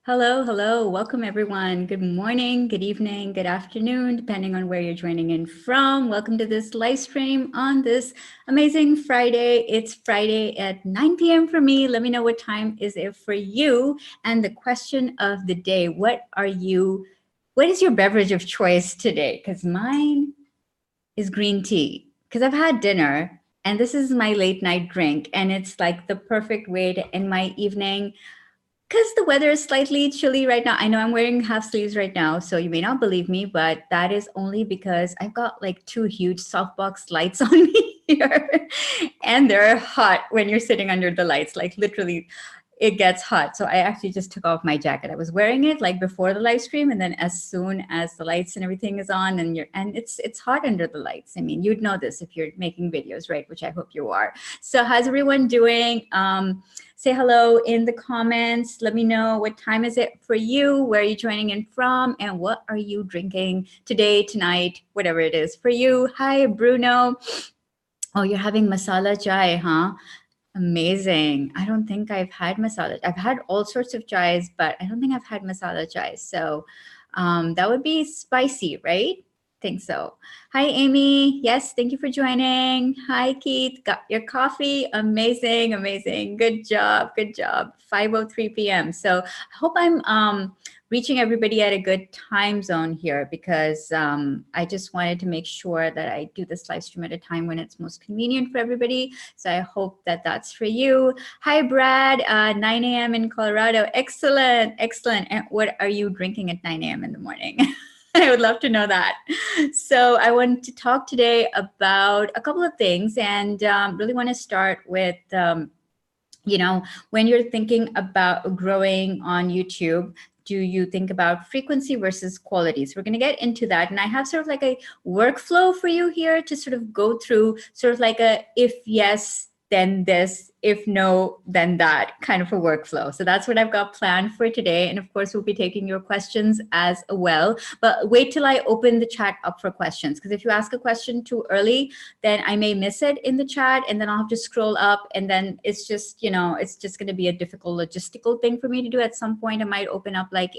Hello, hello. Welcome, everyone. Good morning, good evening, good afternoon, depending on where you're joining in from. Welcome to this live stream on this amazing Friday. It's Friday at 9 p.m. for me. Let me know what time is it for you. And the question of the day, what is your beverage of choice today? Because mine is green tea. Because I've had dinner and this is my late night drink. And it's like the perfect way to end my evening because the weather is slightly chilly right now. I know I'm wearing half sleeves right now, so you may not believe me, but that is only because I've got like two huge softbox lights on me here. And they're hot when you're sitting under the lights, like literally it gets hot. So I actually just took off my jacket. I was wearing it like before the live stream, and then as soon as the lights and everything is on, and it's hot under the lights. I mean, you'd know this if you're making videos, right? Which I hope you are. So how's everyone doing? Say hello in the comments. Let me know what time is it for you, where are you joining in from, and what are you drinking today, tonight, whatever it is for you. Hi, Bruno. Oh, you're having masala chai, huh? Amazing. I don't think I've had masala. I've had all sorts of chais, but I don't think I've had masala chai. So that would be spicy, right? Think so. Hi, Amy. Yes, thank you for joining. Hi, Keith. Got your coffee. Amazing, amazing. Good job, good job. 5:03 p.m. So I hope I'm reaching everybody at a good time zone here because I just wanted to make sure that I do this live stream at a time when it's most convenient for everybody. So I hope that that's for you. Hi, Brad. 9 a.m. in Colorado. Excellent, excellent. And what are you drinking at 9 a.m. in the morning? I would love to know that. So I want to talk today about a couple of things and really want to start with, when you're thinking about growing on YouTube, do you think about frequency versus quality? So we're going to get into that. And I have sort of like a workflow for you here to sort of go through sort of like a if yes, then this, if no, then that kind of a workflow. So that's what I've got planned for today. And of course, we'll be taking your questions as well. But wait till I open the chat up for questions. Because if you ask a question too early, then I may miss it in the chat and then I'll have to scroll up. And then it's just, it's just going to be a difficult logistical thing for me to do. At some point, I might open up like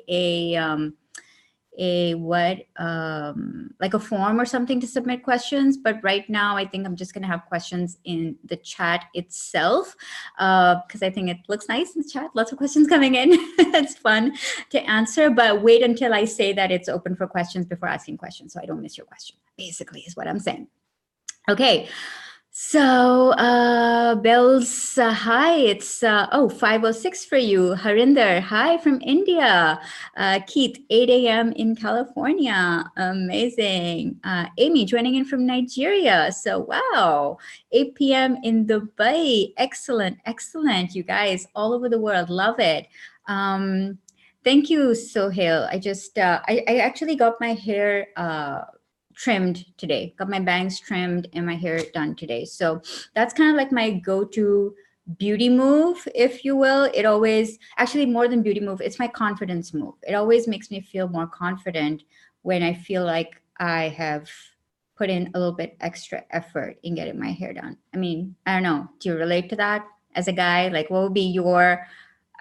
like a form or something to submit questions, but right now I think I'm just going to have questions in the chat itself because I think it looks nice in the chat. Lots of questions coming in. It's fun to answer, but wait until I say that it's open for questions before asking questions so I don't miss your question, basically is what I'm saying. Okay. So, Bells, hi, it's 5:06 for you. Harinder, hi from India. Keith, 8 a.m. in California. Amazing. Amy, joining in from Nigeria. So, wow, 8 p.m. in Dubai. Excellent, excellent. You guys all over the world, love it. Thank you, Sohail. I actually got my hair trimmed today, got my bangs trimmed and my hair done today. So that's kind of like my go-to beauty move, if you will. It always, actually more than beauty move, it's my confidence move. It always makes me feel more confident when I feel like I have put in a little bit extra effort in getting my hair done. I mean, I don't know, do you relate to that as a guy? Like what would be your,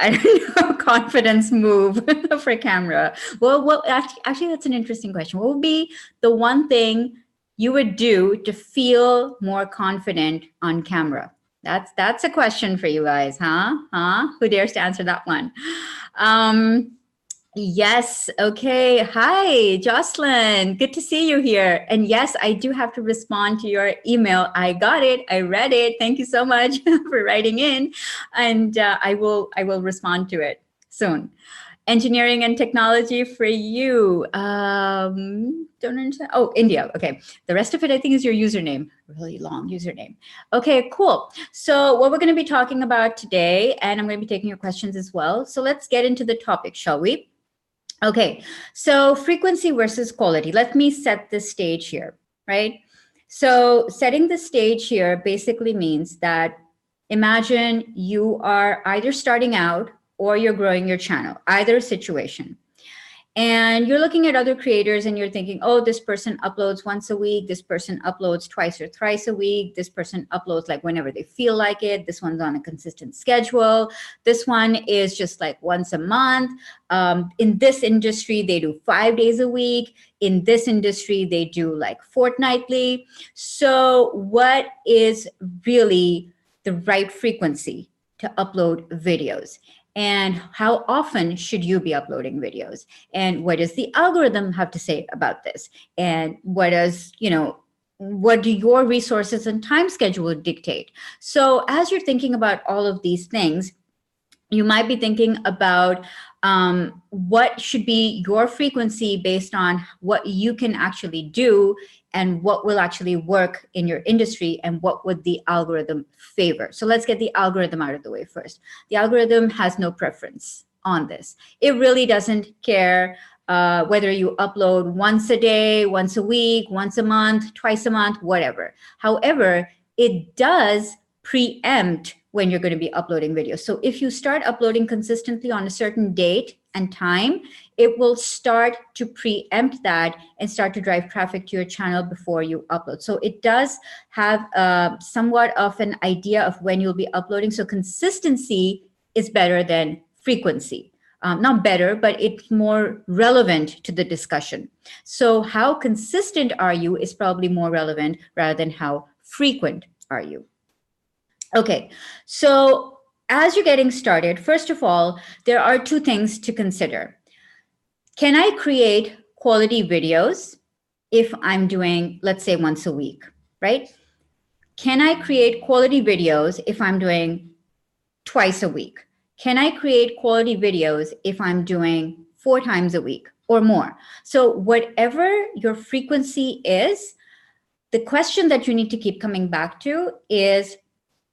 I don't know, confidence move for camera? Well, actually, that's an interesting question. What would be the one thing you would do to feel more confident on camera? That's a question for you guys, huh? Who dares to answer that one? Yes. Okay. Hi, Jocelyn. Good to see you here. And yes, I do have to respond to your email. I got it. I read it. Thank you so much for writing in. And I will respond to it soon. Engineering and technology for you. Don't understand. Oh, India. Okay. The rest of it, I think, is your username. Really long username. Okay, cool. So what we're going to be talking about today, and I'm going to be taking your questions as well. So let's get into the topic, shall we? Okay, so frequency versus quality. Let me set the stage here, right? So setting the stage here basically means that imagine you are either starting out or you're growing your channel, either situation. And you're looking at other creators and you're thinking, oh, this person uploads once a week, this person uploads twice or thrice a week, this person uploads like whenever they feel like it, this one's on a consistent schedule, this one is just like once a month. In this industry, they do 5 days a week. In this industry, they do like fortnightly. So what is really the right frequency to upload videos? And how often should you be uploading videos? And what does the algorithm have to say about this? And what does, what do your resources and time schedule dictate? So as you're thinking about all of these things, you might be thinking about what should be your frequency based on what you can actually do and what will actually work in your industry and what would the algorithm favor. So let's get the algorithm out of the way first. The algorithm has no preference on this. It really doesn't care whether you upload once a day, once a week, once a month, twice a month, whatever. However, it does preempt when you're going to be uploading videos. So if you start uploading consistently on a certain date and time, it will start to preempt that and start to drive traffic to your channel before you upload. So it does have somewhat of an idea of when you'll be uploading. So consistency is better than frequency. Not better, but it's more relevant to the discussion. So how consistent are you is probably more relevant rather than how frequent are you. Okay, so as you're getting started, first of all, there are two things to consider. Can I create quality videos if I'm doing, let's say, once a week, right? Can I create quality videos if I'm doing twice a week? Can I create quality videos if I'm doing 4 times a week or more? So whatever your frequency is, the question that you need to keep coming back to is,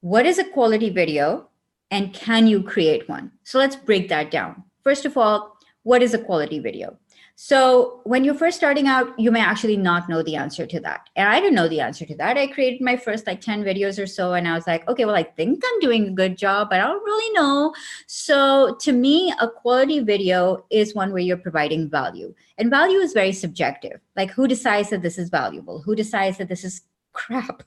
what is a quality video and can you create one? So let's break that down. First of all, what is a quality video? So when you're first starting out, you may actually not know the answer to that. And I didn't know the answer to that. I created my first like 10 videos or so. And I was like, okay, well, I think I'm doing a good job, but I don't really know. So to me, a quality video is one where you're providing value. And value is very subjective. Like who decides that this is valuable? Who decides that this is crap?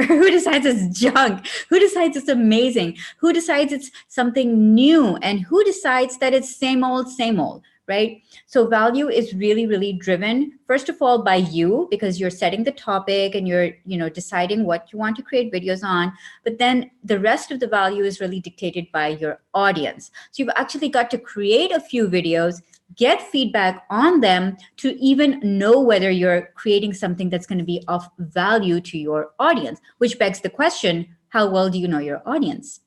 Who decides it's junk? Who decides it's amazing? Who decides it's something new? And who decides that it's same old, right? So value is really, really driven, first of all, by you, because you're setting the topic and you're, deciding what you want to create videos on. But then the rest of the value is really dictated by your audience. So you've actually got to create a few videos, get feedback on them to even know whether you're creating something that's going to be of value to your audience, which begs the question, how well do you know your audience?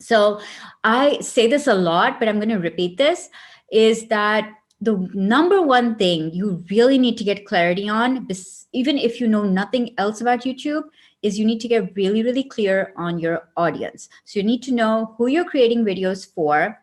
So I say this a lot, but I'm going to repeat this, is that the number one thing you really need to get clarity on, even if you know nothing else about YouTube, is you need to get really, really clear on your audience. So you need to know who you're creating videos for,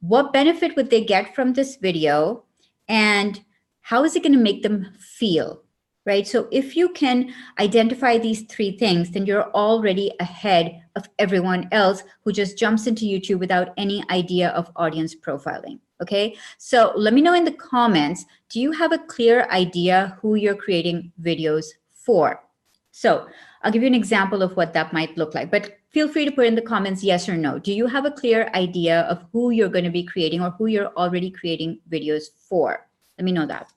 what benefit would they get from this video, and how is it going to make them feel, right? So if you can identify these 3 things, then you're already ahead of everyone else who just jumps into YouTube without any idea of audience profiling. Okay, so let me know in the comments, do you have a clear idea who you're creating videos for? So I'll give you an example of what that might look like, but feel free to put in the comments yes or no. Do you have a clear idea of who you're going to be creating or who you're already creating videos for? Let me know that.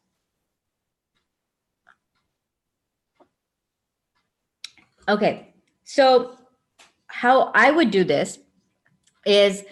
Okay, so how I would do this is,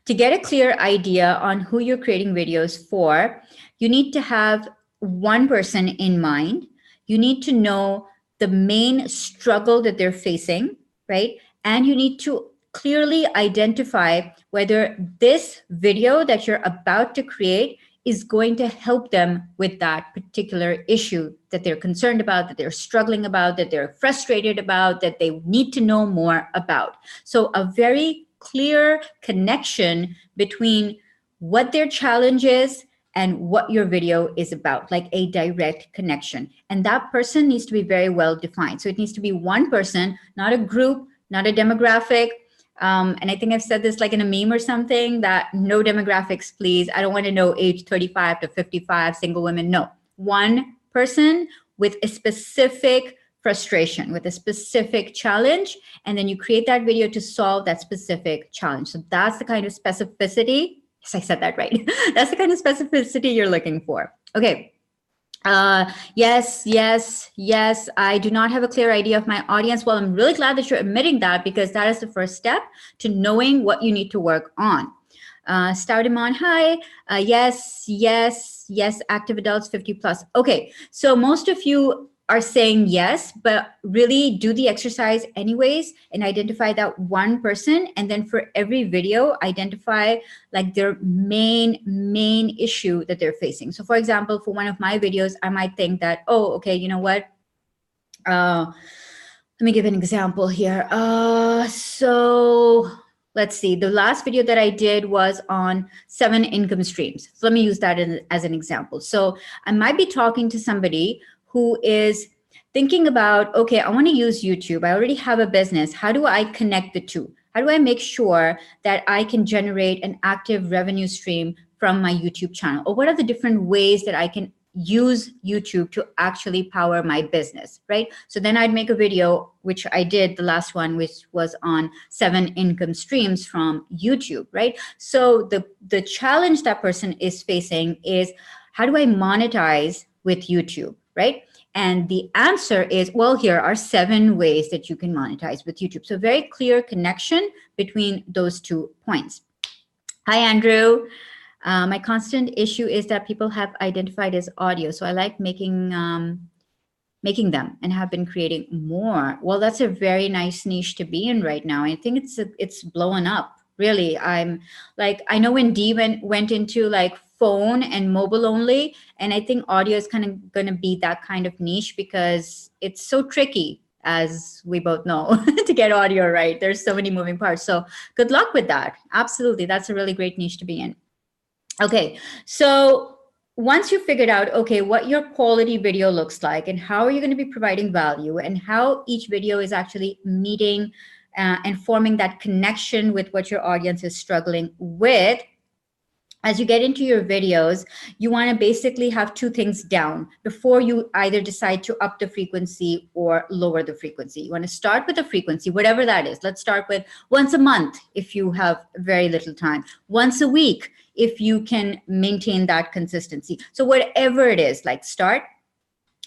to get a clear idea on who you're creating videos for, you need to have one person in mind. You need to know the main struggle that they're facing, right? And you need to clearly identify whether this video that you're about to create is going to help them with that particular issue that they're concerned about, that they're struggling about, that they're frustrated about, that they need to know more about. So a very clear connection between what their challenge is and what your video is about, like a direct connection. And that person needs to be very well defined. So it needs to be one person, not a group, not a demographic, And I think I've said this like in a meme or something, that no demographics, please. I don't want to know age 35 to 55, single women. No, one person with a specific frustration, with a specific challenge, and then you create that video to solve that specific challenge. So that's the kind of specificity. Yes, I said that right. That's the kind of specificity you're looking for. Okay. Yes. I do not have a clear idea of my audience. Well, I'm really glad that you're admitting that, because that is the first step to knowing what you need to work on. Staudiman, hi. Yes. Active adults 50 plus. Okay. So most of you are saying yes, but really do the exercise anyways and identify that one person. And then for every video, identify like their main issue that they're facing. So for example, for one of my videos, I might think that, oh, okay, you know what? Let me give an example here. So let's see, the last video that I did was on 7 income streams. So let me use that as an example. So I might be talking to somebody who is thinking about, okay, I want to use YouTube. I already have a business. How do I connect the two? How do I make sure that I can generate an active revenue stream from my YouTube channel? Or what are the different ways that I can use YouTube to actually power my business, right? So then I'd make a video, which I did, the last one, which was on 7 income streams from YouTube, right? So the challenge that person is facing is, how do I monetize with YouTube, right? And the answer is, well, here are 7 ways that you can monetize with YouTube. So very clear connection between those 2 points. Hi, Andrew. My constant issue is that people have identified as audio. So I like making them and have been creating more. Well, that's a very nice niche to be in right now. I think it's blowing up. Really, I'm like, I know when Dee went into like phone and mobile only, and I think audio is kind of going to be that kind of niche because it's so tricky, as we both know, to get audio right. There's so many moving parts. So good luck with that. Absolutely. That's a really great niche to be in. Okay. So once you figured out, okay, what your quality video looks like and how are you going to be providing value and how each video is actually meeting and forming that connection with what your audience is struggling with, as you get into your videos, you want to basically have 2 things down before you either decide to up the frequency or lower the frequency. You want to start with the frequency, whatever that is. Let's start with once a month if you have very little time, once a week if you can maintain that consistency. So whatever it is, like start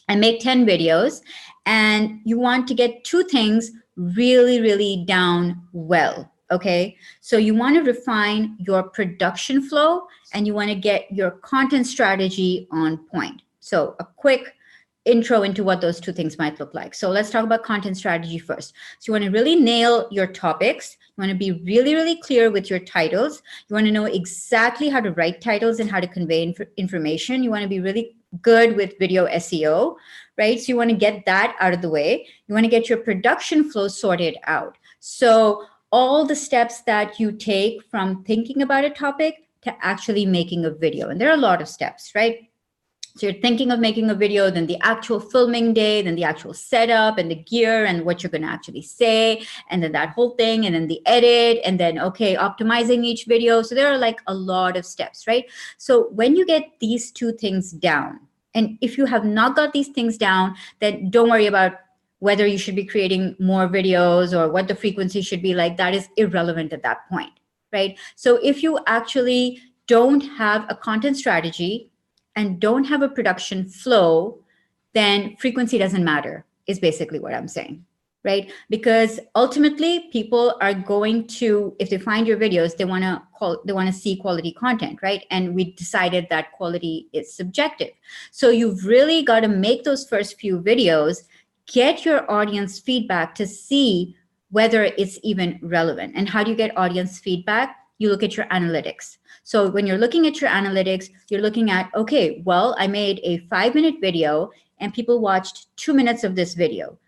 and make 10 videos, and you want to get 2 things really down well. Okay, so you want to refine your production flow and you want to get your content strategy on point. So a quick intro into what those 2 things might look like. So let's talk about content strategy first. So you want to really nail your topics. You want to be really clear with your titles. You want to know exactly how to write titles and how to convey information. You want to be really good with video SEO, right? So you want to get that out of the way. You want to get your production flow sorted out. So all the steps that you take from thinking about a topic to actually making a video. And there are a lot of steps, right? So you're thinking of making a video, then the actual filming day, then the actual setup and the gear and what you're going to actually say, and then that whole thing, and then the edit, and then, okay, optimizing each video. So there are like a lot of steps, right? So when you get these 2 things down, and if you have not got these things down, then don't worry about whether you should be creating more videos or what the frequency should be like. That is irrelevant at that point, right? So if you actually don't have a content strategy and don't have a production flow, then frequency doesn't matter, is basically what I'm saying, right? Because ultimately people are going to, if they find your videos, they want to see quality content, right? And we decided that quality is subjective. So you've really got to make those first few videos, get your audience feedback to see whether it's even relevant. And how do you get audience feedback? You look at your analytics. So when you're looking at your analytics, you're looking at, okay, well, I made a 5-minute video and people watched 2 minutes of this video.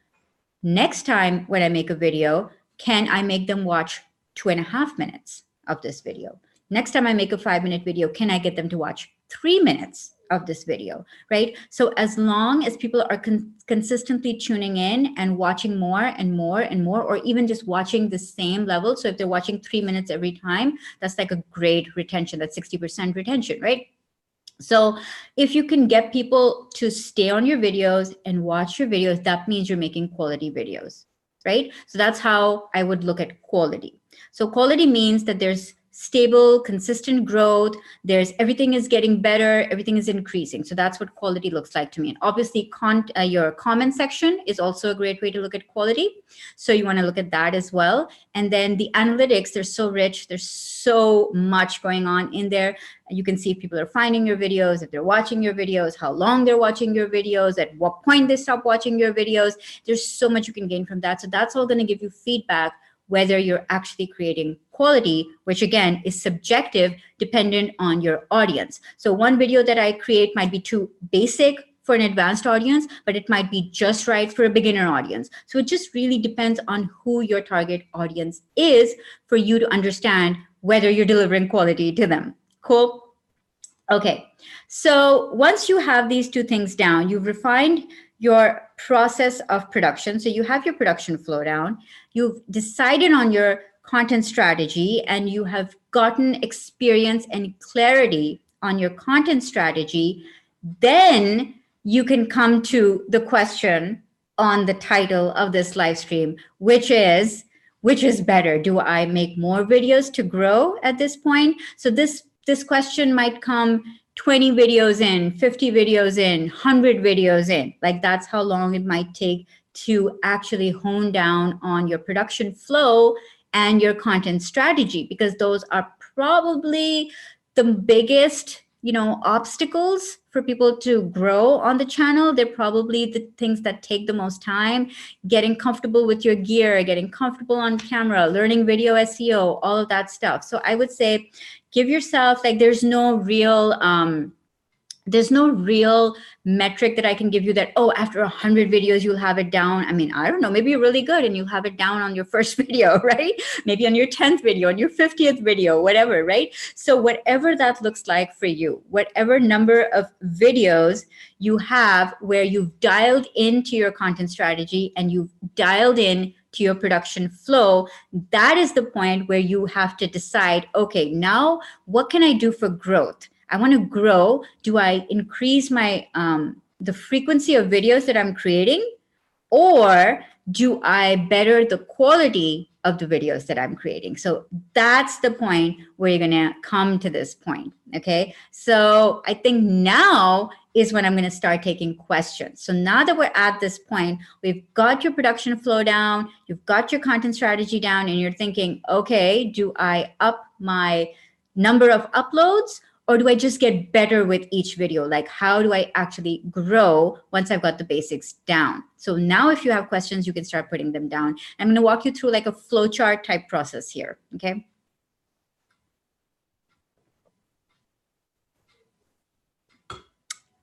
Next time when I make a video, can I make them watch 2.5 minutes of this video? Next time I make a 5-minute video, can I get them to watch 3 minutes of this video, right? So as long as people are consistently tuning in and watching more and more and more, or even just watching the same level. So if they're watching 3 minutes every time, that's like a great retention. That's 60% retention, right? So if you can get people to stay on your videos and watch your videos, that means you're making quality videos, right? So that's how I would look at quality. So quality means that there's stable, consistent growth. There's everything is getting better. Everything is increasing. So that's what quality looks like to me. And obviously your comment section is also a great way to look at quality. So you want to look at that as well. And then the analytics, they're so rich. There's so much going on in there. You can see if people are finding your videos, if they're watching your videos, how long they're watching your videos, at what point they stop watching your videos. There's so much you can gain from that. So that's all going to give you feedback whether you're actually creating quality, which again is subjective, dependent on your audience. So one video that I create might be too basic for an advanced audience, but it might be just right for a beginner audience. So it just really depends on who your target audience is for you to understand whether you're delivering quality to them. Cool? Okay, so once you have these two things down, you've refined your process of production. So you have your production flow down, you've decided on your content strategy, and you have gotten experience and clarity on your content strategy. Then you can come to the question on the title of this live stream, which is better? Do I make more videos to grow at this point? So this question might come 20 videos in, 50 videos in, 100 videos in. Like that's how long it might take to actually hone down on your production flow and your content strategy, because those are probably the biggest, obstacles for people to grow on the channel. They're probably the things that take the most time: getting comfortable with your gear, getting comfortable on camera, learning video SEO, all of that stuff. So I would say give yourself, like, there's no real metric that I can give you that, oh, after 100 videos, you'll have it down. I mean, I don't know, maybe you're really good and you'll have it down on your first video, right? Maybe on your 10th video, on your 50th video, whatever, right? So whatever that looks like for you, whatever number of videos you have where you've dialed into your content strategy and you've dialed in to your production flow, that is the point where you have to decide, okay, now what can I do for growth? I want to grow. Do I increase my the frequency of videos that I'm creating, or do I better the quality of the videos that I'm creating? So that's the point where you're going to come to this point. Okay. So I think now is when I'm going to start taking questions. So now that we're at this point, we've got your production flow down, you've got your content strategy down, and you're thinking, okay, do I up my number of uploads, or do I just get better with each video? Like, how do I actually grow once I've got the basics down? So now if you have questions, you can start putting them down. I'm going to walk you through like a flowchart type process here, okay?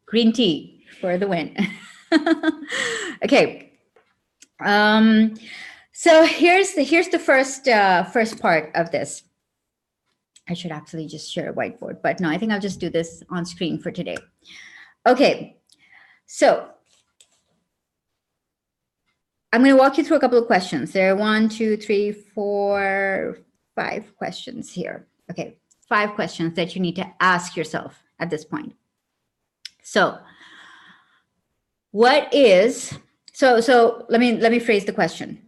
Green tea for the win. Okay. So here's the first part of this. I should actually just share a whiteboard, but no, I think I'll just do this on screen for today. Okay, so I'm going to walk you through a couple of questions. There are 1, 2, 3, 4, 5 questions here. Okay, 5 questions that you need to ask yourself at this point. So let me phrase the question.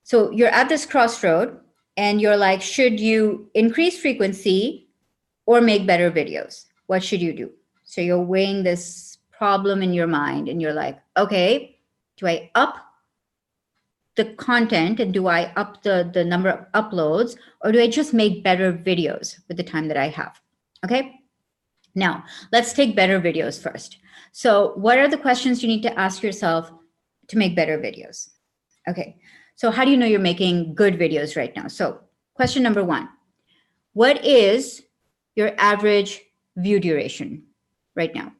So you're at this crossroad, and you're like, should you increase frequency or make better videos? What should you do? So you're weighing this problem in your mind, and you're like, okay, do I up the content and do I up the number of uploads, or do I just make better videos with the time that I have? Okay. Now let's take better videos first. So what are the questions you need to ask yourself to make better videos? Okay. So how do you know you're making good videos right now? So question number 1, what is your average view duration right now?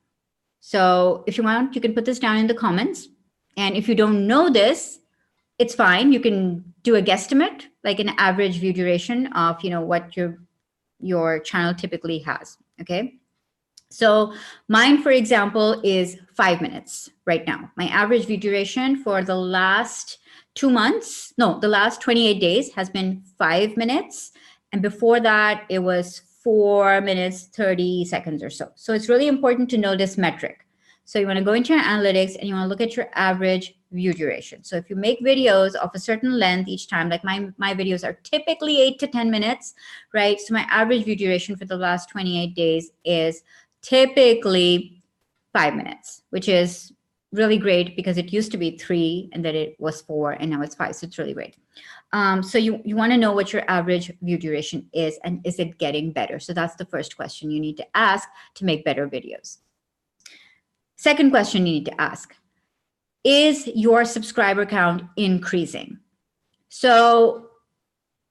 So if you want, you can put this down in the comments. And if you don't know this, it's fine. You can do a guesstimate, like an average view duration of, what your channel typically has. Okay. So mine, for example, is 5 minutes right now. My average view duration for the last 2 months, no, the last 28 days has been 5 minutes. And before that, it was 4 minutes, 30 seconds or so. So it's really important to know this metric. So you want to go into your analytics and you want to look at your average view duration. So if you make videos of a certain length each time, like my videos are typically 8 to 10 minutes, right? So my average view duration for the last 28 days is typically 5 minutes, which is really great because it used to be 3 and then it was 4 and now it's 5. So it's really great. So you want to know what your average view duration is and is it getting better? So that's the first question you need to ask to make better videos. Second question you need to ask, is your subscriber count increasing? So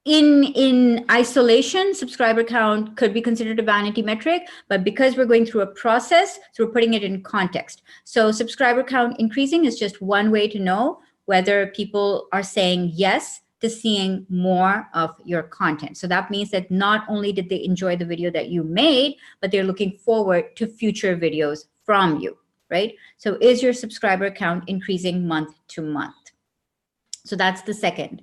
in isolation, subscriber count could be considered a vanity metric, but because we're going through a process, so we're putting it in context. So subscriber count increasing is just one way to know whether people are saying yes to seeing more of your content. So that means that not only did they enjoy the video that you made, but they're looking forward to future videos from you, right? So is your subscriber count increasing month to month? So that's the second.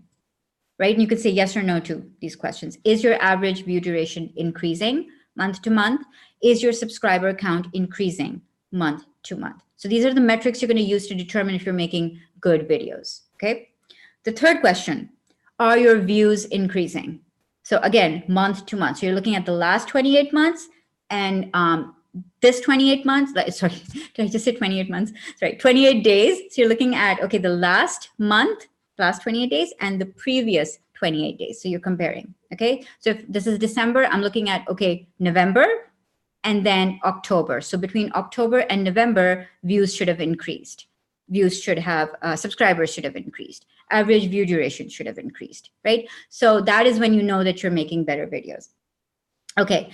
Right? And you could say yes or no to these questions. Is your average view duration increasing month to month? Is your subscriber count increasing month to month? So these are the metrics you're going to use to determine if you're making good videos. Okay. The third question, are your views increasing? So again, month to month. So you're looking at the last 28 months and this 28 months, sorry, did I just say 28 months? Sorry, 28 days. So you're looking at, okay, the last month, last 28 days and the previous 28 days. So you're comparing, okay? So if this is December, I'm looking at, okay, November and then October. So between October and November, views should have increased. Views should have, subscribers should have increased. Average view duration should have increased, right? So that is when you know that you're making better videos. Okay.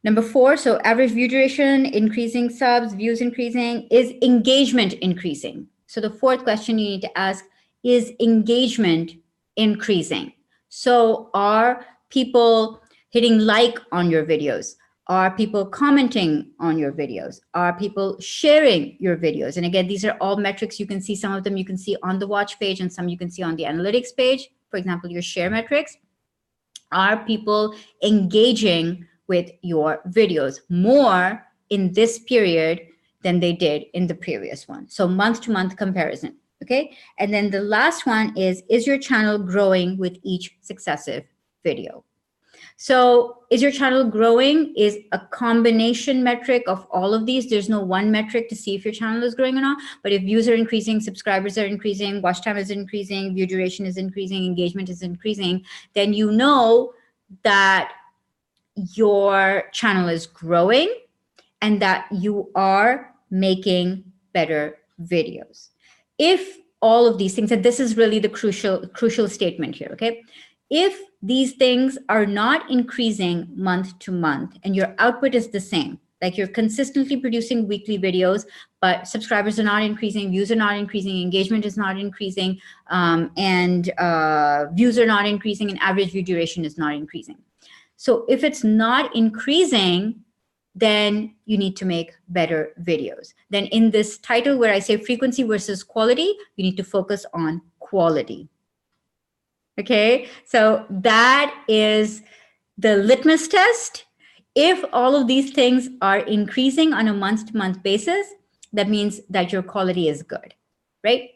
Number 4, so average view duration, increasing subs, views increasing, is engagement increasing? So the fourth question you need to ask, is engagement increasing? So are people hitting like on your videos? Are people commenting on your videos? Are people sharing your videos? And again, these are all metrics. You can see some of them you can see on the watch page and some you can see on the analytics page. For example, your share metrics. Are people engaging with your videos more in this period than they did in the previous one? So month to month comparison. Okay. And then the last one is your channel growing with each successive video? So is your channel growing is a combination metric of all of these. There's no one metric to see if your channel is growing or not. But if views are increasing, subscribers are increasing, watch time is increasing, view duration is increasing, engagement is increasing, then you know that your channel is growing and that you are making better videos. If all of these things, and this is really the crucial statement here, okay? If these things are not increasing month to month and your output is the same, like you're consistently producing weekly videos, but subscribers are not increasing, views are not increasing, engagement is not increasing, and views are not increasing, and average view duration is not increasing. So if it's not increasing, then you need to make better videos. Then in this title where I say frequency versus quality, you need to focus on quality. Okay, so that is the litmus test. If all of these things are increasing on a month-to-month basis, that means that your quality is good, right?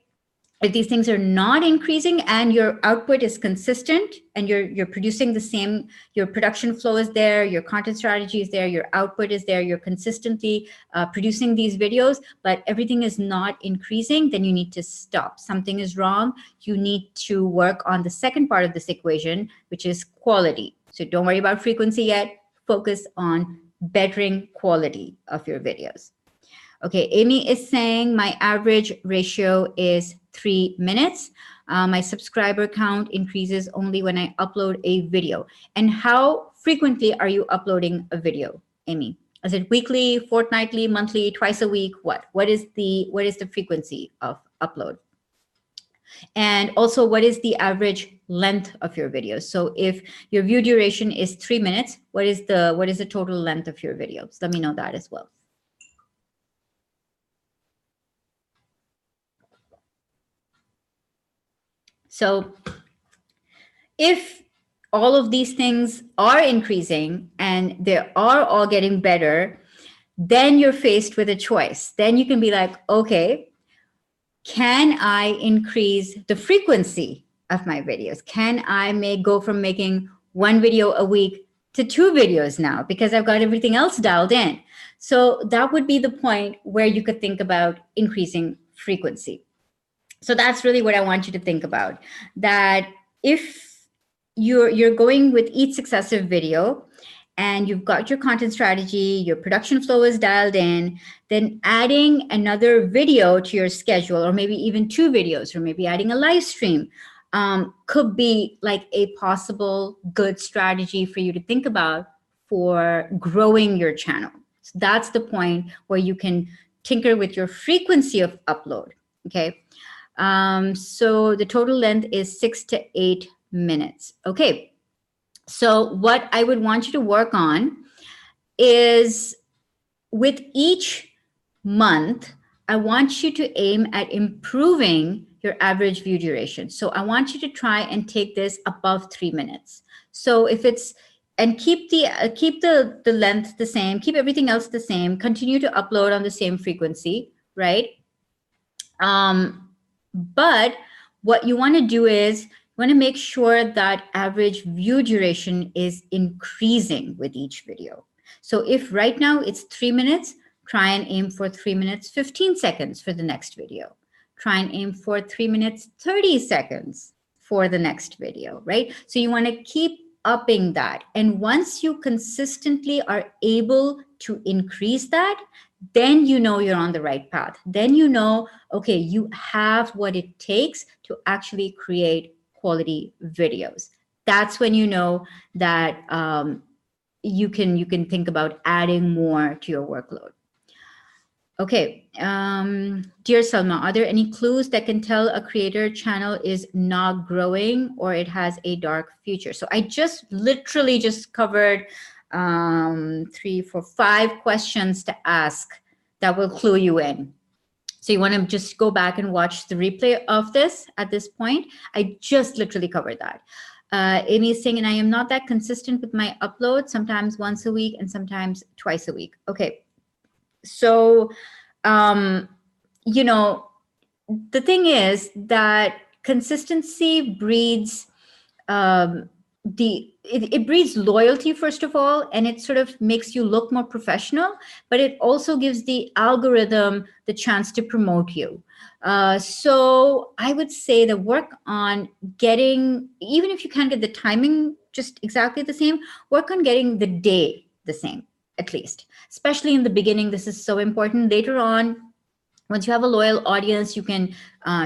If these things are not increasing and your output is consistent and you're producing the same, your production flow is there, your content strategy is there, your output is there, you're consistently producing these videos, but everything is not increasing, then you need to stop. Something is wrong. You need to work on the second part of this equation, which is quality. So don't worry about frequency yet. Focus on bettering quality of your videos. Okay, Amy is saying my average ratio is 3 minutes. My subscriber count increases only when I upload a video. And how frequently are you uploading a video, Amy? Is it weekly, fortnightly, monthly, twice a week? What is the frequency of upload? And also, what is the average length of your videos? So if your view duration is 3 minutes, what is the total length of your videos? Let me know that as well. So if all of these things are increasing and they are all getting better, then you're faced with a choice. Then you can be like, okay, can I increase the frequency of my videos? Can I go from making 1 video a week to 2 videos now because I've got everything else dialed in? So that would be the point where you could think about increasing frequency. So that's really what I want you to think about, that if you're going with each successive video and you've got your content strategy, your production flow is dialed in, then adding another video to your schedule, or maybe even 2 videos, or maybe adding a live stream, could be like a possible good strategy for you to think about for growing your channel. So that's the point where you can tinker with your frequency of upload. Okay. So the total length is 6 to 8 minutes. Okay. So what I would want you to work on is, with each month, I want you to aim at improving your average view duration. So I want you to try and take this above 3 minutes. So if it's, and keep the length the same, keep everything else the same, continue to upload on the same frequency, right? But what you want to do is, you want to make sure that average view duration is increasing with each video. So if right now it's 3 minutes, try and aim for 3 minutes, 15 seconds for the next video. Try and aim for 3 minutes, 30 seconds for the next video, right? So you want to keep upping that. And once you consistently are able to increase that, then you know you're on the right path. Then you know, okay, you have what it takes to actually create quality videos. That's when you know that you can think about adding more to your workload. Okay, dear Salma, are there any clues that can tell a creator channel is not growing or it has a dark future? So I just literally just covered 3, 4, 5 questions to ask that will clue you in. So you want to just go back and watch the replay of this at this point. I just literally covered that. Amy is saying, and I am not that consistent with my upload, sometimes once a week and sometimes twice a week. Okay. So, you know, the thing is that consistency breeds it breeds loyalty, first of all, and it sort of makes you look more professional, but it also gives the algorithm the chance to promote you. So I would say the work on getting, even if you can't get the timing just exactly the same, work on getting the day the same, at least, especially in the beginning. This is so important. Later on, once you have a loyal audience, you can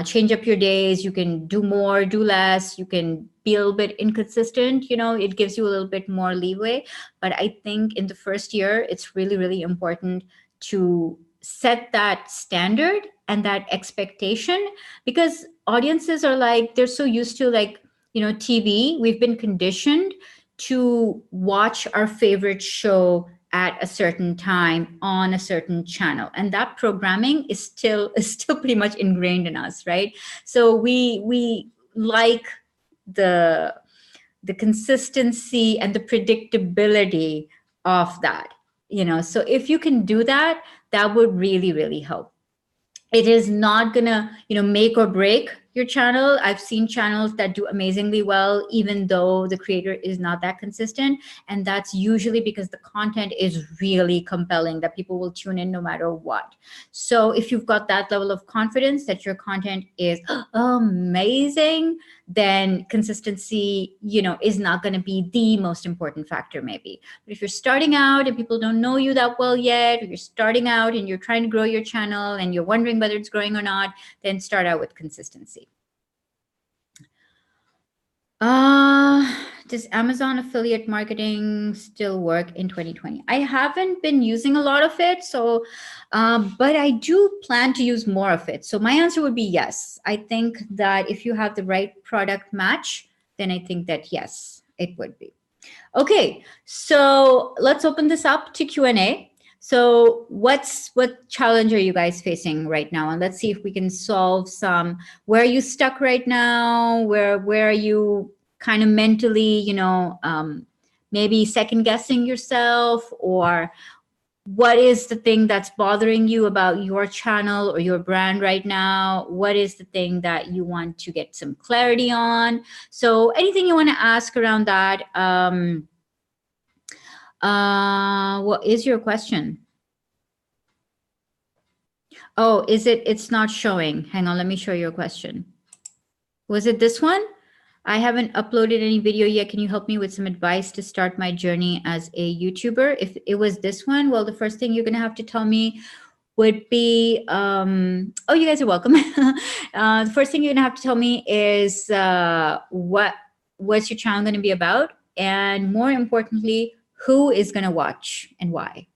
change up your days, you can do more, do less, you can be a little bit inconsistent, you know, it gives you a little bit more leeway. But I think in the first year, it's really, really important to set that standard and that expectation, because audiences are like, they're so used to, like, you know, TV. We've been conditioned to watch our favorite show at a certain time on a certain channel, and that programming is still pretty much ingrained in us, right? So we like the consistency and the predictability of that, you know. So if you can do that, that would really, really help. It is not gonna, you know, make or break your channel. I've seen channels that do amazingly well, even though the creator is not that consistent. And that's usually because the content is really compelling, that people will tune in no matter what. So if you've got that level of confidence that your content is amazing, then consistency, you know, is not going to be the most important factor, maybe. But if you're starting out and people don't know you that well yet, or you're starting out and you're trying to grow your channel and you're wondering whether it's growing or not, then start out with consistency. Does Amazon affiliate marketing still work in 2020? I haven't been using a lot of it, so, but I do plan to use more of it. So my answer would be yes. I think that if you have the right product match, then I think that yes, it would be. Okay, so let's open this up to Q&A. So what challenge are you guys facing right now? And let's see if we can solve some. Where are you stuck right now? Where are you kind of mentally, maybe second guessing yourself, or what is the thing that's bothering you about your channel or your brand right now? What is the thing that you want to get some clarity on? So anything you want to ask around that? What is your question? Oh, it's not showing. Hang on, let me show you a question. Was it this one? I haven't uploaded any video yet. Can you help me with some advice to start my journey as a YouTuber? If it was this one, well, the first thing you're going to have to tell me would be, oh, you guys are welcome. The first thing you're going to have to tell me is what's your channel going to be about? And more importantly, who is going to watch and why?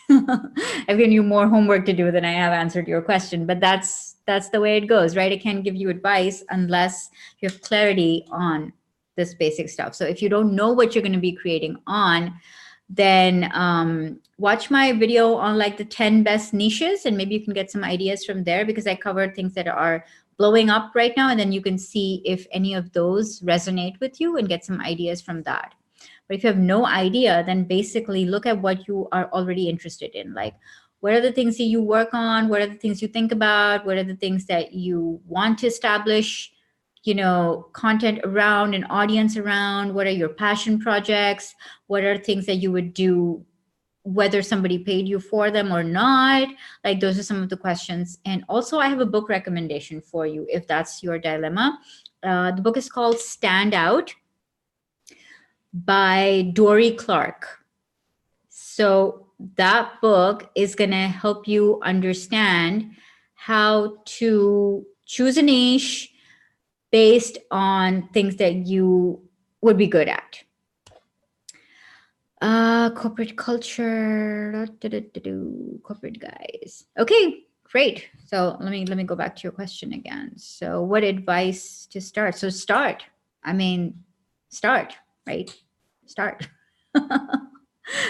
I've given you more homework to do than I have answered your question, but that's the way it goes, right? I can't give you advice unless you have clarity on this basic stuff. So if you don't know what you're going to be creating on, then watch my video on like the 10 best niches, and maybe you can get some ideas from there, because I covered things that are blowing up right now, and then you can see if any of those resonate with you and get some ideas from that. But if you have no idea, then basically look at what you are already interested in. Like, what are the things that you work on? What are the things you think about? What are the things that you want to establish, content around, an audience around? What are your passion projects? What are things that you would do whether somebody paid you for them or not? Like, those are some of the questions. And also, I have a book recommendation for you if that's your dilemma. The book is called Stand Out by Dorie Clark. So that book is going to help you understand how to choose a niche based on things that you would be good at. Corporate culture, corporate guys. Okay, great. So let me go back to your question again. So what advice to start? So start. Start, right? Start.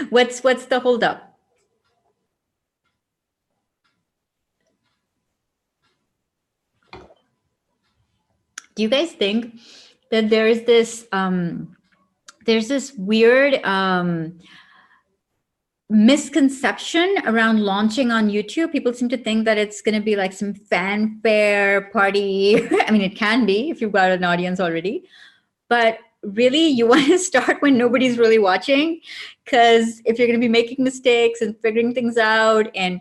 What's the holdup? Do you guys think that there's this weird misconception around launching on YouTube? People seem to think that it's going to be like some fanfare party. I mean, it can be if you've got an audience already, but really you want to start when nobody's really watching, because if you're going to be making mistakes and figuring things out and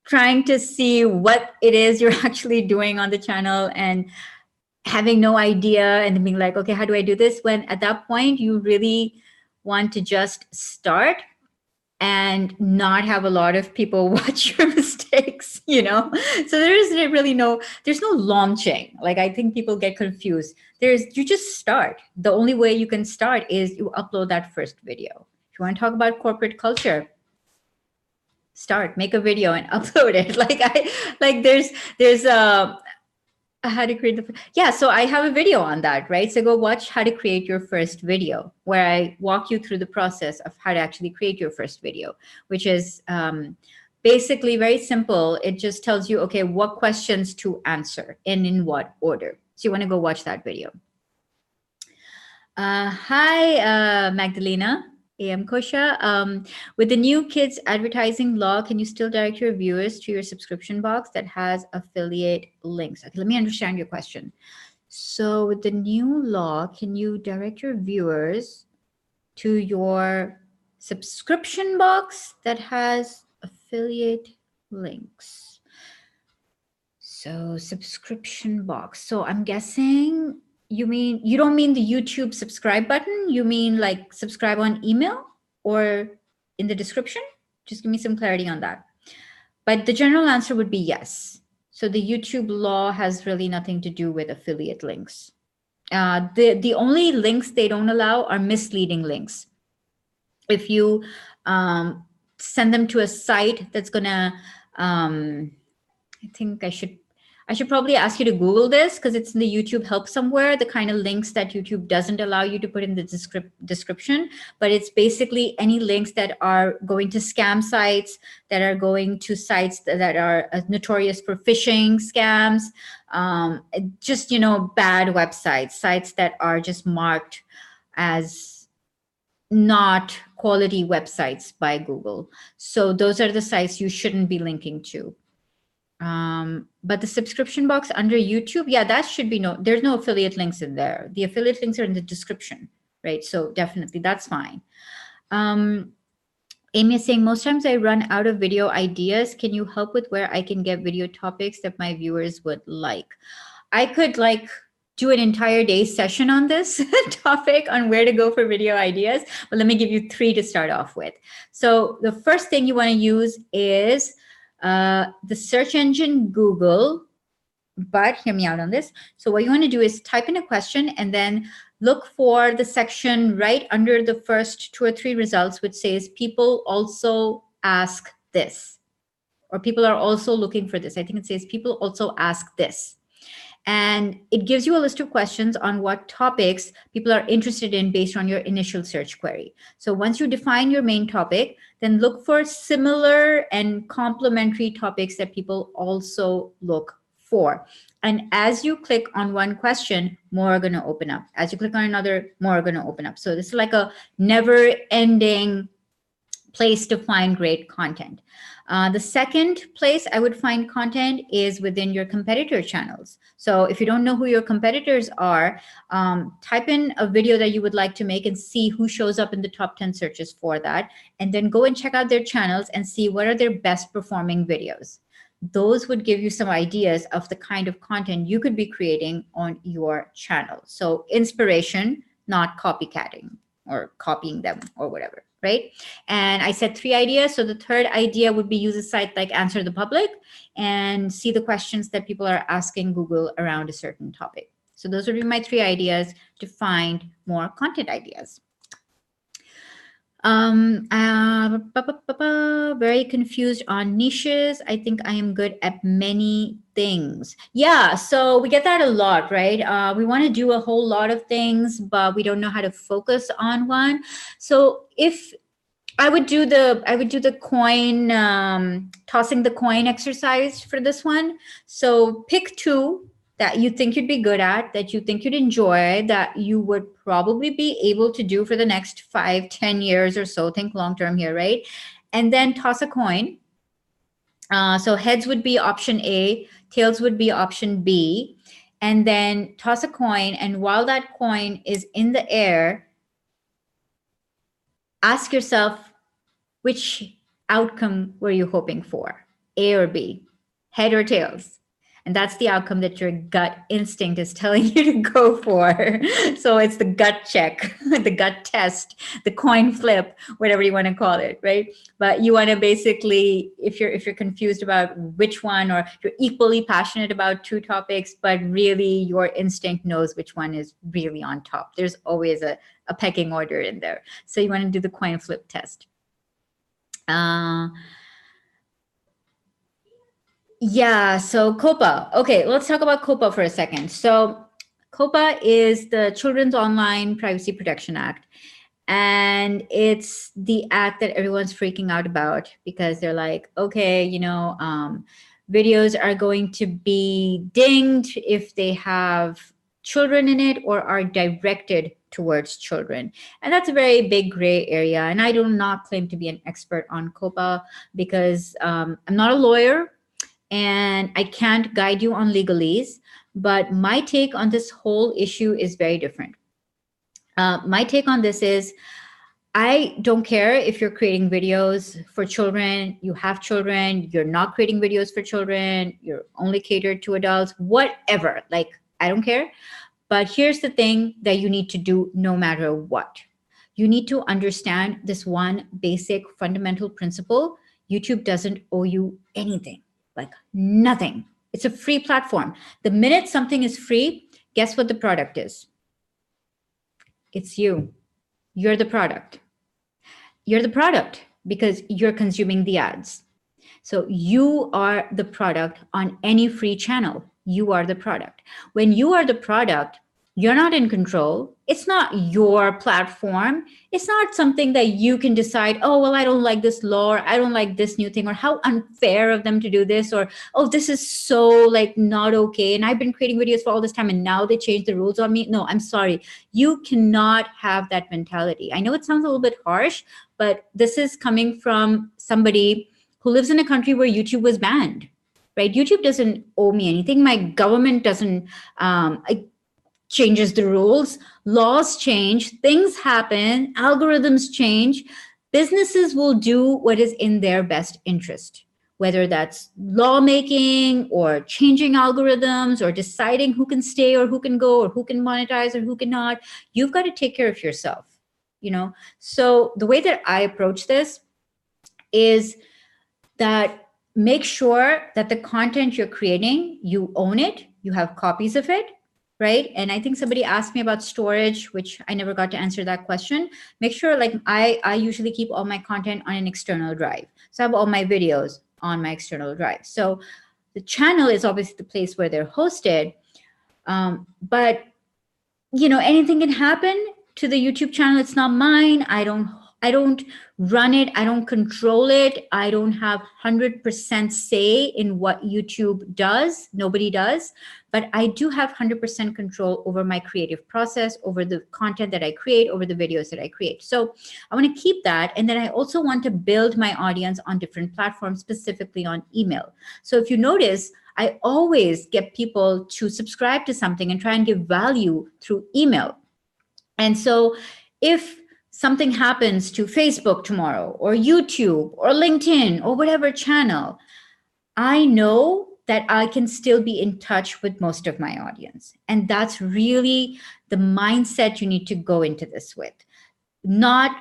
trying to see what it is you're actually doing on the channel and having no idea and being like, okay, how do I do this? When at that point you really want to just start and not have a lot of people watch your mistakes, So there's no launching. Like, I think people get confused. You just start. The only way you can start is you upload that first video. If you want to talk about corporate culture, start, make a video and upload it. There's how to create so I have a video on that, right? So go watch how to create your first video, where I walk you through the process of how to actually create your first video, which is basically very simple. It just tells you, okay, what questions to answer and in what order. So you want to go watch that video. Hi, Magdalena. AM Kosha. With the new kids advertising law, can you still direct your viewers to your subscription box that has affiliate links? Okay, let me understand your question. So with the new law, can you direct your viewers to your subscription box that has affiliate links? So subscription box. So I'm guessing you don't mean the YouTube subscribe button? You mean like subscribe on email or in the description? Just give me some clarity on that. But the general answer would be yes. So the YouTube law has really nothing to do with affiliate links. The only links they don't allow are misleading links. If you send them to a site that's gonna, I think I should probably ask you to Google this because it's in the YouTube help somewhere, the kind of links that YouTube doesn't allow you to put in the description. But it's basically any links that are going to scam sites, that are going to sites that are notorious for phishing scams, just, bad websites, sites that are just marked as not quality websites by Google. So those are the sites you shouldn't be linking to. But the subscription box under YouTube, yeah, that should be there's no affiliate links in there. The affiliate links are in the description, right? So definitely that's fine. Amy is saying, most times I run out of video ideas. Can you help with where I can get video topics that my viewers would like? I could do an entire day session on this topic on where to go for video ideas, but let me give you 3 to start off with. So the first thing you want to use is the search engine Google, but hear me out on this. So what you want to do is type in a question and then look for the section right under the first 2 or 3 results, which says people also ask this, or people are also looking for this. I think it says people also ask this. And it gives you a list of questions on what topics people are interested in based on your initial search query. So once you define your main topic, then look for similar and complementary topics that people also look for. And as you click on one question, more are going to open up. As you click on another, more are going to open up. So this is like a never-ending place to find great content. The second place I would find content is within your competitor channels. So if you don't know who your competitors are, type in a video that you would like to make and see who shows up in the top 10 searches for that. And then go and check out their channels and see what are their best performing videos. Those would give you some ideas of the kind of content you could be creating on your channel. So inspiration, not copycatting or copying them or whatever. Right? And I said 3 ideas. So the third idea would be use a site like Answer the Public and see the questions that people are asking Google around a certain topic. So those would be my 3 ideas to find more content ideas. Very confused on niches. I think I am good at many things. Yeah, so we get that a lot, right? We want to do a whole lot of things, but we don't know how to focus on one. So if I would do the coin, tossing the coin exercise for this one. So pick 2 that you think you'd be good at, that you think you'd enjoy, that you would probably be able to do for the next 5, 10 years or so. Think long-term here, right? And then toss a coin. So heads would be option A, tails would be option B. And then toss a coin. And while that coin is in the air, ask yourself, which outcome were you hoping for? A or B, head or tails? And that's the outcome that your gut instinct is telling you to go for. So it's the gut check, the gut test, the coin flip, whatever you want to call it, right? But you want to basically, if you're confused about which one, or you're equally passionate about 2 topics, but really your instinct knows which one is really on top. There's always a pecking order in there. So you want to do the coin flip test. Yeah, so COPPA. Okay, let's talk about COPPA for a second. So COPPA is the Children's Online Privacy Protection Act. And it's the act that everyone's freaking out about because they're like, okay, videos are going to be dinged if they have children in it or are directed towards children. And that's a very big gray area. And I do not claim to be an expert on COPPA because I'm not a lawyer and I can't guide you on legalese, but my take on this whole issue is very different. My take on this is, I don't care if you're creating videos for children, you have children, you're not creating videos for children, you're only catered to adults, whatever, I don't care. But here's the thing that you need to do no matter what. You need to understand this one basic fundamental principle. YouTube doesn't owe you anything, nothing. It's a free platform. The minute something is free, guess what the product is? It's you. You're the product. You're the product because you're consuming the ads. So you are the product on any free channel. You are the product. When you are the product, you're not in control. It's not your platform. It's not something that you can decide, oh, well, I don't like this law, or I don't like this new thing, or how unfair of them to do this, or, oh, this is so like not okay. And I've been creating videos for all this time and now they change the rules on me. No, I'm sorry. You cannot have that mentality. I know it sounds a little bit harsh, but this is coming from somebody who lives in a country where YouTube was banned, right? YouTube doesn't owe me anything. My government doesn't changes the rules. Laws change. Things happen. Algorithms change. Businesses will do what is in their best interest, whether that's lawmaking or changing algorithms or deciding who can stay or who can go or who can monetize or who cannot. You've got to take care of yourself, you know? So the way that I approach this is that make sure that the content you're creating, you own it, you have copies of it, right? And I think somebody asked me about storage, which I never got to answer that question. Make sure, like I usually keep all my content on an external drive. So I have all my videos on my external drive. So the channel is obviously the place where they're hosted. But you know, anything can happen to the YouTube channel. It's not mine. I don't run it. I don't control it. I don't have 100% say in what YouTube does. Nobody does. But I do have 100% control over my creative process, over the content that I create, over the videos that I create. So I want to keep that. And then I also want to build my audience on different platforms, specifically on email. So if you notice, I always get people to subscribe to something and try and give value through email. And so if something happens to Facebook tomorrow or YouTube or LinkedIn or whatever channel, I know that I can still be in touch with most of my audience. And that's really the mindset you need to go into this with. Not,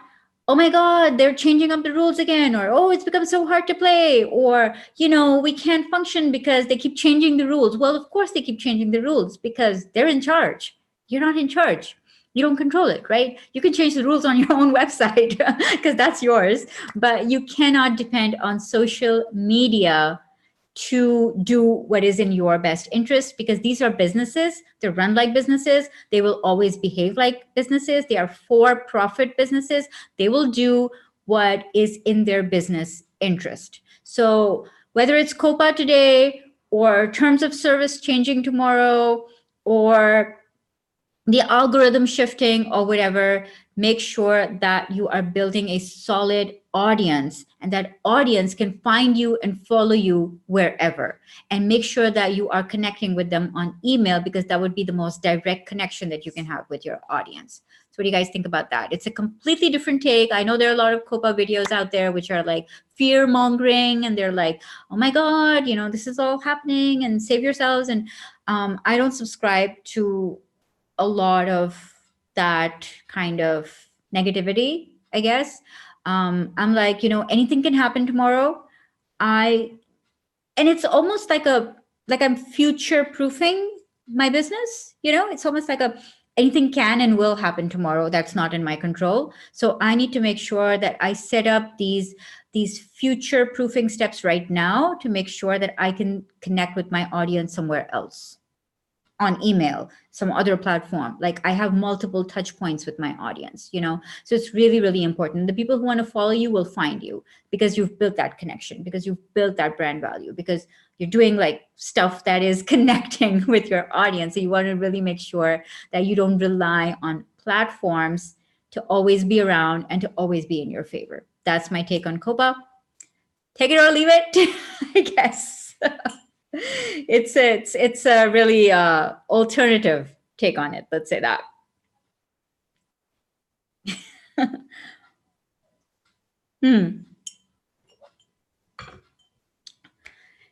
oh my God, they're changing up the rules again, or, oh, it's become so hard to play, or, you know, we can't function because they keep changing the rules. Well, of course they keep changing the rules because they're in charge. You're not in charge. You don't control it, right? You can change the rules on your own website because that's yours, but you cannot depend on social media to do what is in your best interest, because these are businesses. They're run like businesses. They will always behave like businesses. They are for-profit businesses. They will do what is in their business interest. So whether it's COPA today or terms of service changing tomorrow or the algorithm shifting or whatever, make sure that you are building a solid audience, and that audience can find you and follow you wherever. And make sure that you are connecting with them on email, because that would be the most direct connection that you can have with your audience. So what do you guys think about that? It's a completely different take. I know there are a lot of COPA videos out there which are like fear mongering, and they're like, oh my God, you know, this is all happening and save yourselves. And I don't subscribe to a lot of that kind of negativity, I guess. I'm like, you know, anything can happen tomorrow. And it's almost like I'm future proofing my business. You know, it's almost like anything can and will happen tomorrow. That's not in my control. So I need to make sure that I set up these future proofing steps right now to make sure that I can connect with my audience somewhere else, on email, some other platform. Like I have multiple touch points with my audience, you know? So it's really, really important. The people who want to follow you will find you because you've built that connection, because you've built that brand value, because you're doing like stuff that is connecting with your audience. So you want to really make sure that you don't rely on platforms to always be around and to always be in your favor. That's my take on COPA. Take it or leave it, I guess. It's a really alternative take on it. Let's say that.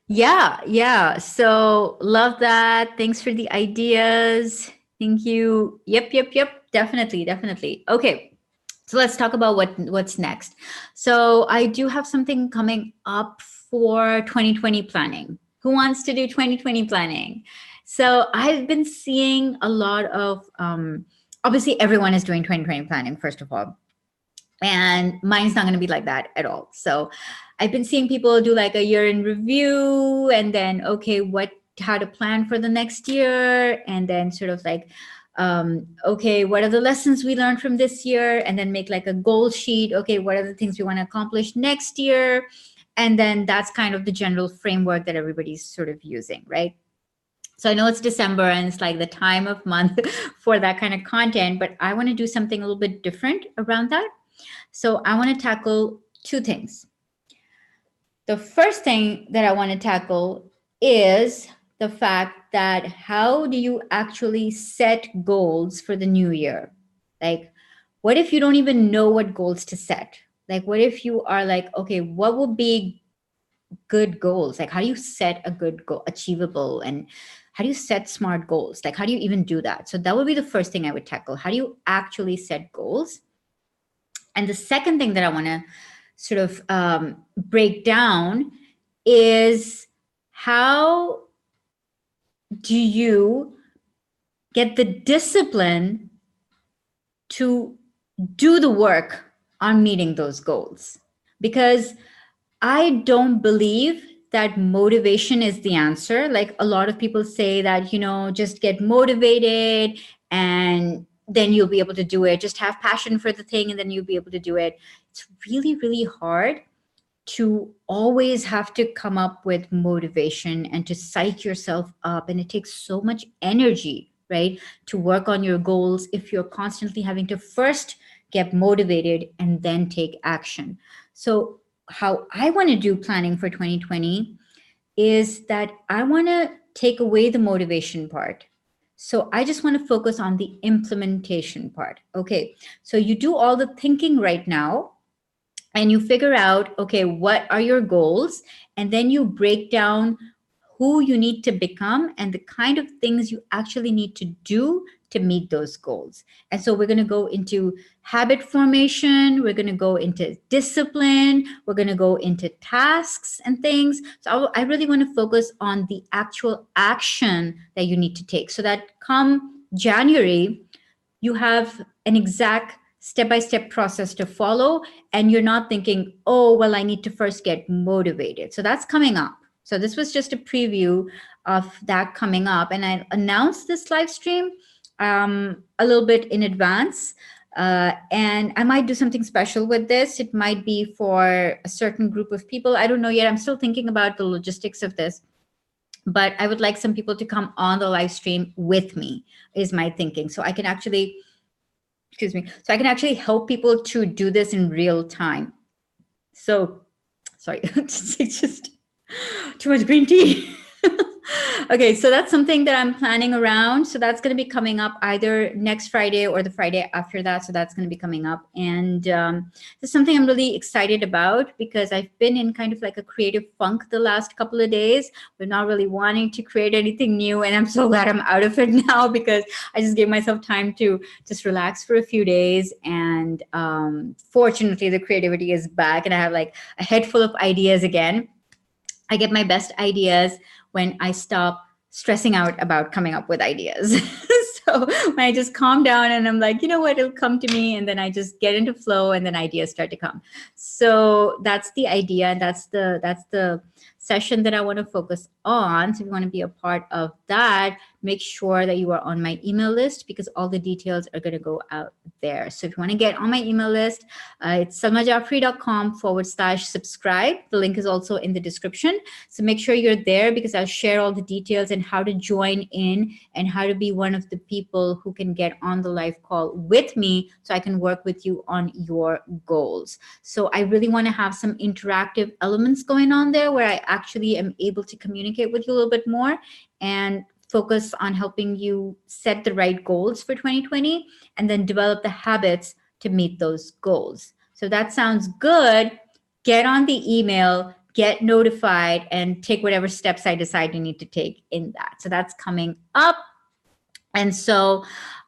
Yeah. So love that. Thanks for the ideas. Thank you. Yep. Definitely. Okay. So let's talk about what's next. So I do have something coming up for 2020 planning. Who wants to do 2020 planning? So I've been seeing a lot of obviously everyone is doing 2020 planning, first of all. And mine's not going to be like that at all. So I've been seeing people do like a year in review and then, okay, how to plan for the next year. And then sort of like, okay, what are the lessons we learned from this year? And then make like a goal sheet. Okay, what are the things we want to accomplish next year? And then that's kind of the general framework that everybody's sort of using, right? So I know it's December and it's like the time of month for that kind of content, but I want to do something a little bit different around that. So I want to tackle two things. The first thing that I want to tackle is the fact that how do you actually set goals for the new year? Like, what if you don't even know what goals to set? Like, what if you are like, okay, what would be good goals? Like, how do you set a good goal, achievable, and how do you set smart goals? Like, how do you even do that? So that would be the first thing I would tackle. How do you actually set goals? And the second thing that I want to sort of break down is how do you get the discipline to do the work on meeting those goals? Because I don't believe that motivation is the answer. Like a lot of people say that, just get motivated and then you'll be able to do it. Just have passion for the thing and then you'll be able to do it. It's really, really hard to always have to come up with motivation and to psych yourself up. And it takes so much energy, right, to work on your goals if you're constantly having to first get motivated and then take action. So how I want to do planning for 2020 is that I want to take away the motivation part. So I just want to focus on the implementation part. Okay, so you do all the thinking right now and you figure out, okay, what are your goals? And then you break down who you need to become and the kind of things you actually need to do to meet those goals. And so we're going to go into habit formation. We're going to go into discipline. We're going to go into tasks and things. So I really want to focus on the actual action that you need to take so that come January, you have an exact step-by-step process to follow. And you're not thinking, oh, well, I need to first get motivated. So that's coming up. So this was just a preview of that coming up. And I announced this live stream a little bit in advance. And I might do something special with this. It might be for a certain group of people. I don't know yet. I'm still thinking about the logistics of this. But I would like some people to come on the live stream with me, is my thinking. So I can actually, so I can actually help people to do this in real time. So, sorry, it's just too much green tea. Okay, so that's something that I'm planning around. So that's going to be coming up either next Friday or the Friday after that. So that's going to be coming up. And this is something I'm really excited about because I've been in kind of like a creative funk the last couple of days. We're not really wanting to create anything new. And I'm so glad I'm out of it now because I just gave myself time to just relax for a few days. And fortunately, the creativity is back and I have like a head full of ideas again. I get my best ideas when I stop stressing out about coming up with ideas. So when I just calm down and I'm like, you know what, it'll come to me. And then I just get into flow and then ideas start to come. So that's the idea. And that's the session that I want to focus on. So if you want to be a part of that, make sure that you are on my email list because all the details are going to go out there. So if you want to get on my email list, it's salmajaffrey.com/subscribe. The link is also in the description. So make sure you're there because I'll share all the details and how to join in and how to be one of the people who can get on the live call with me so I can work with you on your goals. So I really want to have some interactive elements going on there where I actually am able to communicate with you a little bit more and focus on helping you set the right goals for 2020 and then develop the habits to meet those goals. So that sounds good. Get on the email, get notified, and take whatever steps I decide you need to take in that. So that's coming up. And so,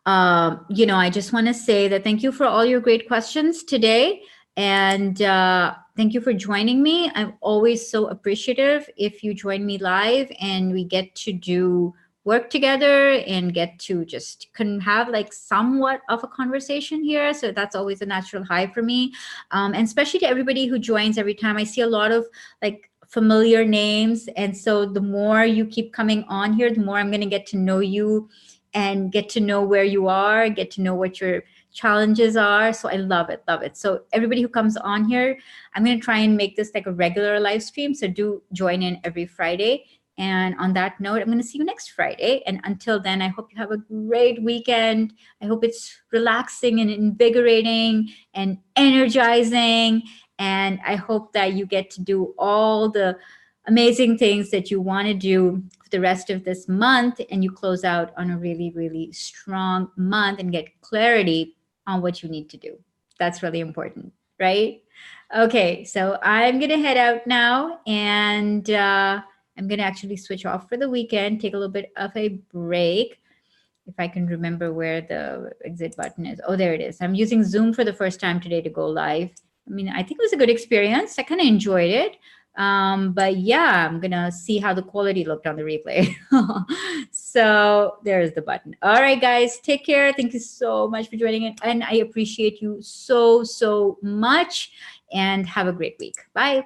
I just want to say that thank you for all your great questions today. And thank you for joining me. I'm always so appreciative if you join me live and we get to do work together and get to just can have like somewhat of a conversation here. So that's always a natural high for me. And especially to everybody who joins every time, I see a lot of like familiar names. And so the more you keep coming on here, the more I'm going to get to know you and get to know where you are, get to know what your challenges are. So I love it, love it. So everybody who comes on here, I'm going to try and make this like a regular live stream. So do join in every Friday. And on that note, I'm going to see you next Friday. And until then, I hope you have a great weekend. I hope it's relaxing and invigorating and energizing. And I hope that you get to do all the amazing things that you want to do for the rest of this month. And you close out on a really, really strong month and get clarity on what you need to do. That's really important, right? Okay, so I'm going to head out now and I'm going to actually switch off for the weekend, take a little bit of a break. If I can remember where the exit button is. Oh, there it is. I'm using Zoom for the first time today to go live. I mean, I think it was a good experience. I kind of enjoyed it. But yeah, I'm going to see how the quality looked on the replay. So there's the button. All right, guys, take care. Thank you so much for joining in. And I appreciate you so, so much. And have a great week. Bye.